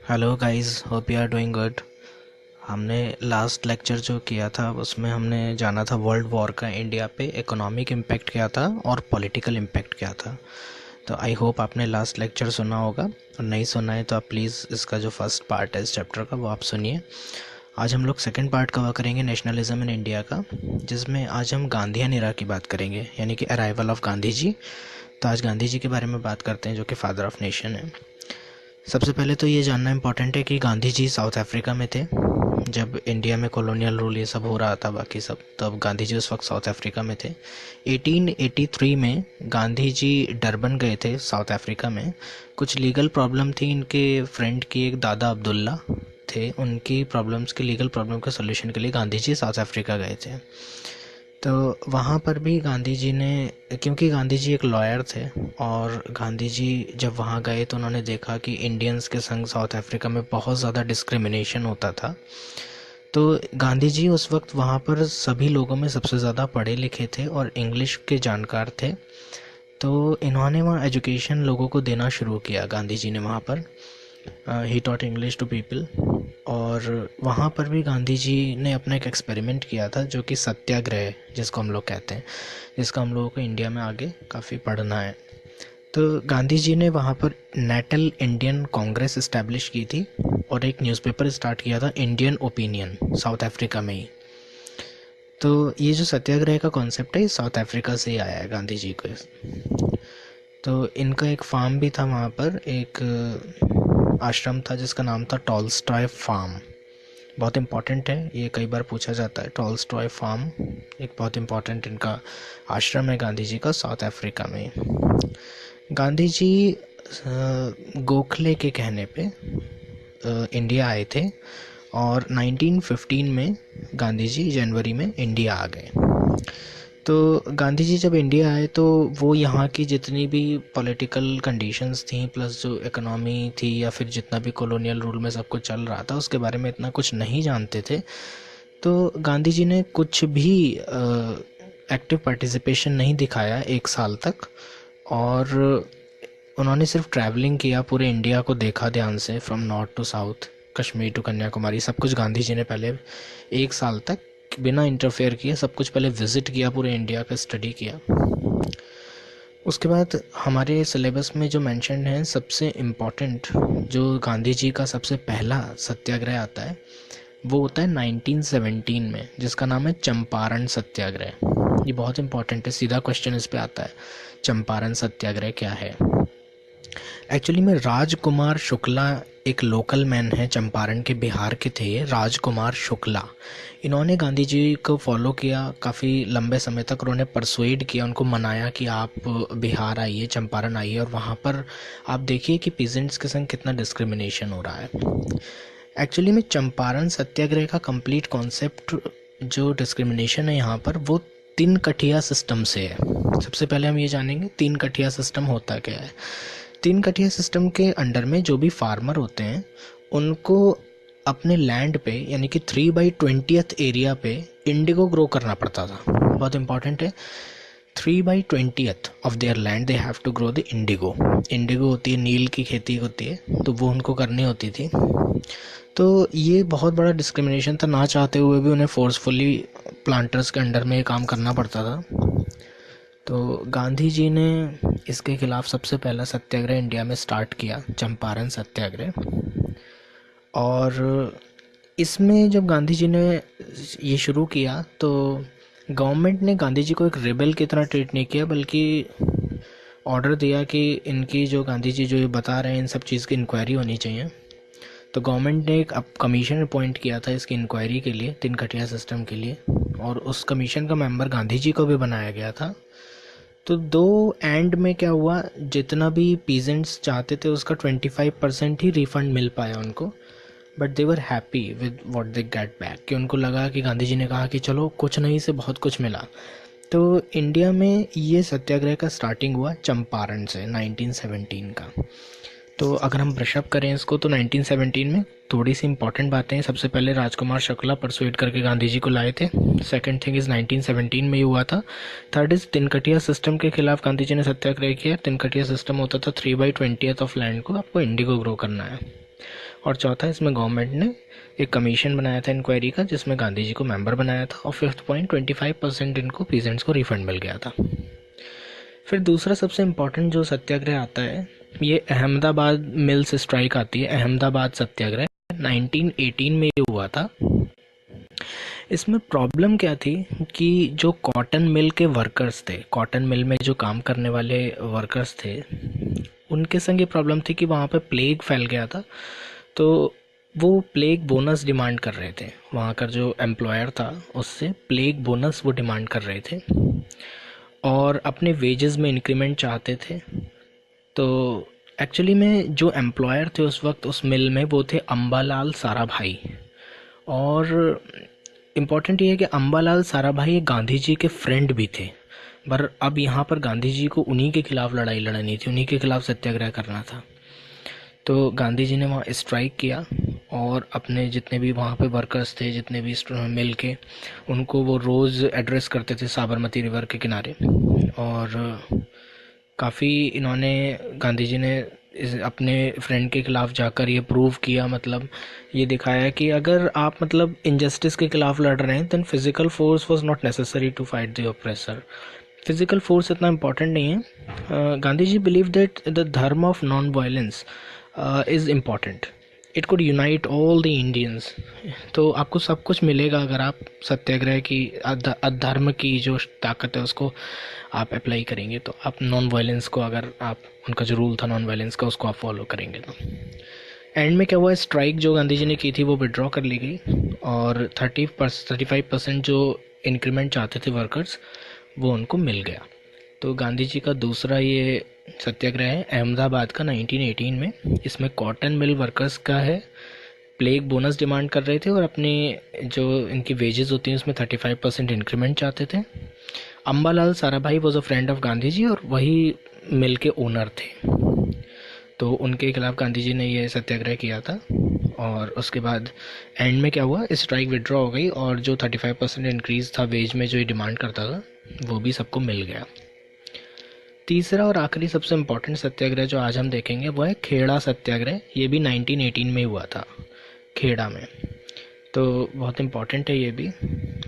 Hello guys, hope you are doing good. हमने last lecture जो किया था उसमें हमने जाना था वर्ल्ड वॉर का इंडिया पे इकोनॉमिक इम्पैक्ट क्या था और पॉलिटिकल इम्पैक्ट क्या था। तो आई होप आपने लास्ट लेक्चर सुना होगा, और नहीं सुना है तो आप प्लीज़ इसका जो फर्स्ट पार्ट है इस चैप्टर का वो आप सुनिए। आज हम लोग सेकंड पार्ट कवर करेंगे नेशनलिज्म इन इंडिया का, जिसमें आज हम गांधीयन एरा की बात करेंगे, यानी कि अराइवल ऑफ गांधी जी। तो आज गांधी जी के बारे में बात करते हैं, जो कि फादर ऑफ नेशन है। सबसे पहले तो ये जानना इम्पोर्टेंट है कि गांधी जी साउथ अफ्रीका में थे जब इंडिया में कॉलोनियल रूल ये सब हो रहा था, बाकी सब, तब गांधी जी उस वक्त साउथ अफ्रीका में थे। 1883 में गांधी जी डरबन गए थे साउथ अफ्रीका में। कुछ लीगल प्रॉब्लम थी, इनके फ्रेंड की एक दादा अब्दुल्ला थे, उनकी प्रॉब्लम्स के लीगल प्रॉब्लम के सोल्यूशन के लिए गांधी जी साउथ अफ्रीका गए थे। तो वहाँ पर भी गांधी जी ने, क्योंकि गांधी जी एक लॉयर थे, और गांधी जी जब वहाँ गए तो उन्होंने देखा कि इंडियंस के संग साउथ अफ्रीका में बहुत ज़्यादा डिस्क्रिमिनेशन होता था। तो गांधी जी उस वक्त वहाँ पर सभी लोगों में सबसे ज़्यादा पढ़े लिखे थे और इंग्लिश के जानकार थे। तो इन्होंने वहाँ एजुकेशन लोगों को देना शुरू किया, गांधी जी ने वहाँ पर। He taught English to people. और वहाँ पर भी गांधी जी ने अपना एक एक्सपेरिमेंट किया था, जो कि सत्याग्रह जिसको हम लोग कहते हैं, जिसका हम लोगों को इंडिया में आगे काफ़ी पढ़ना है। तो गांधी जी ने वहाँ पर नेटल इंडियन कांग्रेस इस्टेब्लिश की थी और एक न्यूज़पेपर स्टार्ट किया था, इंडियन ओपिनियन, साउथ अफ्रीका में ही। तो ये जो सत्याग्रह का कॉन्सेप्ट है, ये साउथ अफ्रीका से ही आया है गांधी जी को। तो इनका एक फार्म भी था वहाँ पर, एक आश्रम था जिसका नाम था टॉलस्टॉय फार्म। बहुत इम्पॉर्टेंट है, ये कई बार पूछा जाता है। टॉलस्टॉय फार्म एक बहुत इम्पॉर्टेंट इनका आश्रम है गांधी जी का, साउथ अफ्रीका में। गांधी जी गोखले के कहने पे इंडिया आए थे, और 1915 में गांधी जी जनवरी में इंडिया आ गए। तो गांधी जी जब इंडिया आए तो वो यहाँ की जितनी भी पॉलिटिकल कंडीशंस थी, प्लस जो इकोनॉमी थी, या फिर जितना भी कॉलोनियल रूल में सब कुछ चल रहा था, उसके बारे में इतना कुछ नहीं जानते थे। तो गांधी जी ने कुछ भी एक्टिव पार्टिसिपेशन नहीं दिखाया एक साल तक, और उन्होंने सिर्फ ट्रैवलिंग किया, पूरे इंडिया को देखा ध्यान से, from north to south, Kashmir to Kanyakumari, सब कुछ गांधी जी ने पहले एक साल तक बिना इंटरफेयर किए सब कुछ पहले विज़िट किया, पूरे इंडिया का स्टडी किया। उसके बाद हमारे सिलेबस में जो मेंशन है, सबसे इम्पॉर्टेंट जो गांधी जी का सबसे पहला सत्याग्रह आता है, वो होता है 1917 में, जिसका नाम है चंपारण सत्याग्रह। ये बहुत इम्पॉर्टेंट है, सीधा क्वेश्चन इस पे आता है, चंपारण सत्याग्रह क्या है। एक्चुअली में राजकुमार शुक्ला एक लोकल मैन है, चंपारण के, बिहार के थे ये, राजकुमार शुक्ला। इन्होंने गांधी जी को फॉलो किया काफ़ी लंबे समय तक, उन्होंने परसुएड किया, उनको मनाया कि आप बिहार आइए, चंपारण आइए, और वहाँ पर आप देखिए कि पीजेंट्स के संग कितना डिस्क्रिमिनेशन हो रहा है। एक्चुअली में चंपारण सत्याग्रह का कंप्लीट कॉन्सेप्ट, जो डिस्क्रिमिनेशन है यहाँ पर, वो तीन कठिया सिस्टम से है। सबसे पहले हम ये जानेंगे तीन कठिया सिस्टम होता क्या है। तीन कठिया सिस्टम के अंडर में जो भी फार्मर होते हैं, उनको अपने लैंड पे, यानी कि 3/20 एरिया पे इंडिगो ग्रो करना पड़ता था। बहुत इंपॉर्टेंट है, 3/20 of their land they have to grow the indigo. Indigo होती है, नील की खेती होती है, तो वो उनको करनी होती थी। तो ये बहुत बड़ा डिस्क्रिमिनेशन था, ना चाहते हुए भी उन्हें फोर्सफुली प्लांटर्स के अंडर में ये काम करना पड़ता था। तो गांधी जी ने इसके खिलाफ सबसे पहला सत्याग्रह इंडिया में स्टार्ट किया, चंपारण सत्याग्रह। और इसमें जब गांधी जी ने ये शुरू किया तो गवर्नमेंट ने गांधी जी को एक रेबल की तरह ट्रीट नहीं किया, बल्कि ऑर्डर दिया कि इनकी जो गांधी जी जो ये बता रहे हैं, इन सब चीज़ की इंक्वायरी होनी चाहिए। तो गवर्नमेंट ने एक कमीशन अपॉइंट किया था इसकी इंक्वायरी के लिए, तीन कठिया सिस्टम के लिए, और उस कमीशन का मेंबर गांधी जी को भी बनाया गया था। तो दो एंड में क्या हुआ, जितना भी पीजेंट्स चाहते थे उसका 25% ही रिफंड मिल पाया उनको, but they were happy with what they get back, कि उनको लगा कि गांधी जी ने कहा कि चलो कुछ नहीं से बहुत कुछ मिला। तो इंडिया में ये सत्याग्रह का स्टार्टिंग हुआ चंपारण से, 1917 का। तो अगर हम ब्रशअप करें इसको, तो 1917 में थोड़ी सी इंपॉर्टेंट बातें हैं। सबसे पहले राजकुमार शुक्ला परसुएड करके गांधी जी को लाए थे। सेकंड थिंग इज़ 1917 में ये हुआ था। थर्ड इज़ तिनकटिया सिस्टम के खिलाफ गांधी जी ने सत्याग्रह किया। तिनकटिया सिस्टम होता था 3/20 ऑफ लैंड को आपको इंडिगो ग्रो करना है। और चौथा, इसमें गवर्नमेंट ने एक कमीशन बनाया था इंक्वायरी का, जिसमें गांधी जी को मेंबर बनाया था। और 5th पॉइंट, 25% इनको पीजेंट्स को रिफंड मिल गया था। फिर दूसरा सबसे इम्पोर्टेंट जो सत्याग्रह आता है, ये अहमदाबाद मिल्स स्ट्राइक आती है, अहमदाबाद सत्याग्रह 1918 में ये हुआ था। इसमें प्रॉब्लम क्या थी कि जो कॉटन मिल के वर्कर्स थे, कॉटन मिल में जो काम करने वाले वर्कर्स थे, उनके संग ये प्रॉब्लम थी कि वहाँ पे प्लेग फैल गया था। तो वो प्लेग बोनस डिमांड कर रहे थे, वहाँ का जो एम्प्लॉयर था उससे प्लेग बोनस वो डिमांड कर रहे थे और अपने वेजेस में इंक्रीमेंट चाहते थे। तो एक्चुअली में जो एम्प्लॉयर थे उस वक्त उस मिल में, वो थे अम्बालाल साराभाई। और इम्पॉर्टेंट ये है कि अम्बालाल साराभाई एक गांधी जी के फ्रेंड भी थे, पर अब यहाँ पर गांधी जी को उन्हीं के खिलाफ लड़ाई लड़नी थी, उन्हीं के खिलाफ सत्याग्रह करना था। तो गांधी जी ने वहाँ स्ट्राइक किया और अपने जितने भी वहाँ पे वर्कर्स थे, जितने भी मिल के, उनको वो रोज़ एड्रेस करते थे साबरमती रिवर के किनारे। और काफ़ी इन्होंने, गांधी जी ने अपने फ्रेंड के खिलाफ जाकर ये प्रूव किया, मतलब ये दिखाया कि अगर आप मतलब इनजस्टिस के खिलाफ लड़ रहे हैं, then physical force was not necessary to fight the oppressor. Physical force इतना इम्पोर्टेंट नहीं है। Gandhi ji believe that the dharma of non violence is important, it could unite all the Indians. तो आपको सब कुछ मिलेगा अगर आप सत्याग्रह की, अधर्म की जो ताकत है उसको आप अप्लाई करेंगे। तो आप नॉन वायलेंस को, अगर आप, उनका जो रूल था नॉन वायलेंस का, उसको आप फॉलो करेंगे। तो एंड में क्या हुआ, स्ट्राइक जो गांधी जी ने की थी वो विड्रॉ कर ली गई और 35% जो इंक्रीमेंट चाहते थे वर्कर्स, वो उनको मिल गया। तो गांधी जी का दूसरा ये सत्याग्रह है अहमदाबाद का 1918 में। इसमें कॉटन मिल वर्कर्स का है, प्लेग बोनस डिमांड कर रहे थे और अपने जो इनकी वेजेस होती हैं उसमें 35% इंक्रीमेंट चाहते थे। Ambalal Sarabhai was a friend of Gandhi ji और वही मिल के ओनर थे। तो उनके खिलाफ गांधी जी ने ये सत्याग्रह किया था। और उसके बाद एंड में क्या हुआ, स्ट्राइक विड्रॉ हो गई और जो 35% इंक्रीज़ था वेज में जो ये डिमांड करता था, वो भी सबको मिल गया। तीसरा और आखिरी सबसे इम्पोर्टेंट सत्याग्रह जो आज हम देखेंगे वो है खेड़ा सत्याग्रह। ये भी 1918 में हुआ था, खेड़ा में। तो बहुत इम्पोर्टेंट है ये भी।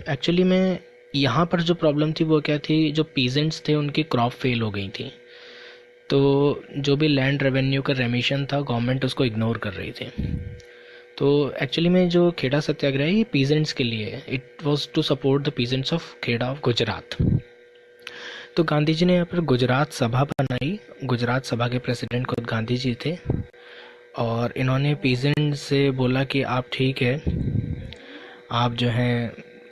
एक्चुअली में यहाँ पर जो प्रॉब्लम थी वो क्या थी, जो पीजेंट्स थे उनकी क्रॉप फेल हो गई थी। तो जो भी लैंड रेवेन्यू का रेमिशन था, गवर्नमेंट उसको इग्नोर कर रही थी। तो एक्चुअली में जो खेड़ा सत्याग्रह है ये पीजेंट्स के लिए है, it was to support the peasants of Kheda of Gujarat. तो गांधी जी ने यहाँ पर गुजरात सभा बनाई। गुजरात सभा के प्रेसिडेंट खुद गांधी जी थे और इन्होंने पीजेंट से बोला कि आप ठीक है, आप जो हैं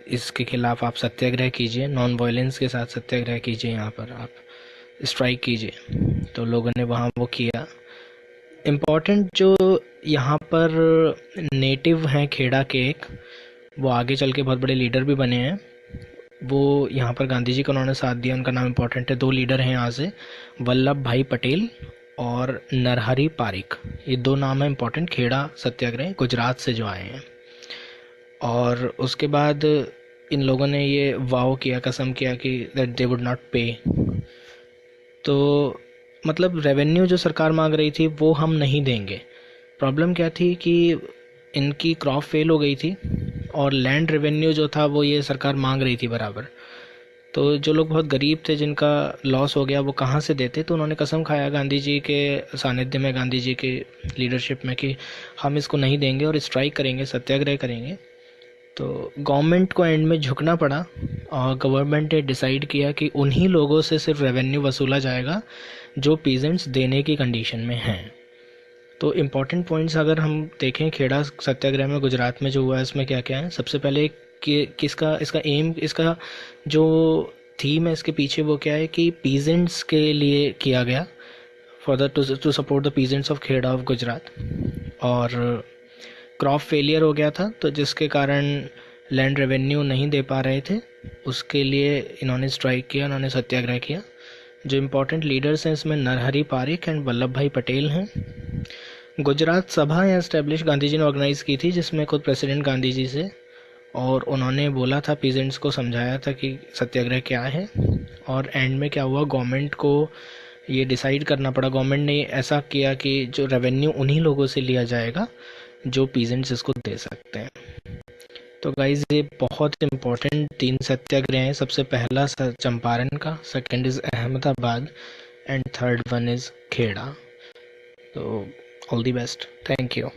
इसके खिलाफ आप सत्याग्रह कीजिए, नॉन वायलेंस के साथ सत्याग्रह कीजिए, यहाँ पर आप स्ट्राइक कीजिए। तो लोगों ने वहाँ वो किया। इम्पॉर्टेंट जो यहाँ पर नेटिव हैं खेड़ा के, एक वो आगे चल के बहुत बड़े लीडर भी बने हैं, वो यहाँ पर गांधी जी को उन्होंने साथ दिया। उनका नाम इम्पोर्टेंट है, 2 लीडर हैं यहाँ से, वल्लभ भाई पटेल और नरहरि पारिक। ये 2 नाम है इम्पोर्टेंट, खेड़ा सत्याग्रह गुजरात से जो आए हैं। और उसके बाद इन लोगों ने ये वाव किया, कसम किया कि दैट दे वुड नॉट पे। तो मतलब रेवेन्यू जो सरकार मांग रही थी वो हम नहीं देंगे। प्रॉब्लम क्या थी कि इनकी क्रॉप फेल हो गई थी और लैंड रेवेन्यू जो था वो ये सरकार मांग रही थी बराबर। तो जो लोग बहुत गरीब थे, जिनका लॉस हो गया, वो कहाँ से देते। तो उन्होंने कसम खाया गांधी जी के सानिध्य में, गांधी जी के लीडरशिप में, कि हम इसको नहीं देंगे और स्ट्राइक करेंगे, सत्याग्रह करेंगे। तो गवर्नमेंट को एंड में झुकना पड़ा और गवर्नमेंट ने डिसाइड किया कि उन्हीं लोगों से सिर्फ रेवेन्यू वसूला जाएगा जो पीजेंट्स देने की कंडीशन में हैं। तो इम्पॉर्टेंट पॉइंट्स अगर हम देखें खेड़ा सत्याग्रह में गुजरात में जो हुआ है, इसमें क्या क्या है। सबसे पहले कि किसका इसका एम, इसका जो थीम है इसके पीछे, वो क्या है कि पीजेंट्स के लिए किया गया, for the to support the peasants of Kheda of Gujarat. और क्रॉप फेलियर हो गया था, तो जिसके कारण लैंड रेवेन्यू नहीं दे पा रहे थे, उसके लिए इन्होंने स्ट्राइक किया, इन्होंने सत्याग्रह किया। जो इम्पोर्टेंट लीडर्स हैं इसमें नरहरि पारिक एंड वल्लभ भाई पटेल हैं। गुजरात सभा यहाँ इस्टेब्लिश गांधी जी ने ऑर्गेनाइज़ की थी, जिसमें खुद प्रेसिडेंट गांधी जी से, और उन्होंने बोला था, पीजेंट्स को समझाया था कि सत्याग्रह क्या है। और एंड में क्या हुआ, गवर्नमेंट को ये डिसाइड करना पड़ा। गवर्नमेंट ने ऐसा किया कि जो रेवेन्यू उन्हीं लोगों से लिया जाएगा जो पीजेंट्स इसको दे सकते हैं। तो गाइज ये बहुत इम्पोर्टेंट 3 सत्याग्रह हैं। सबसे पहला चंपारण का, second is Ahmedabad and third one is Kheda. तो all the best, thank you.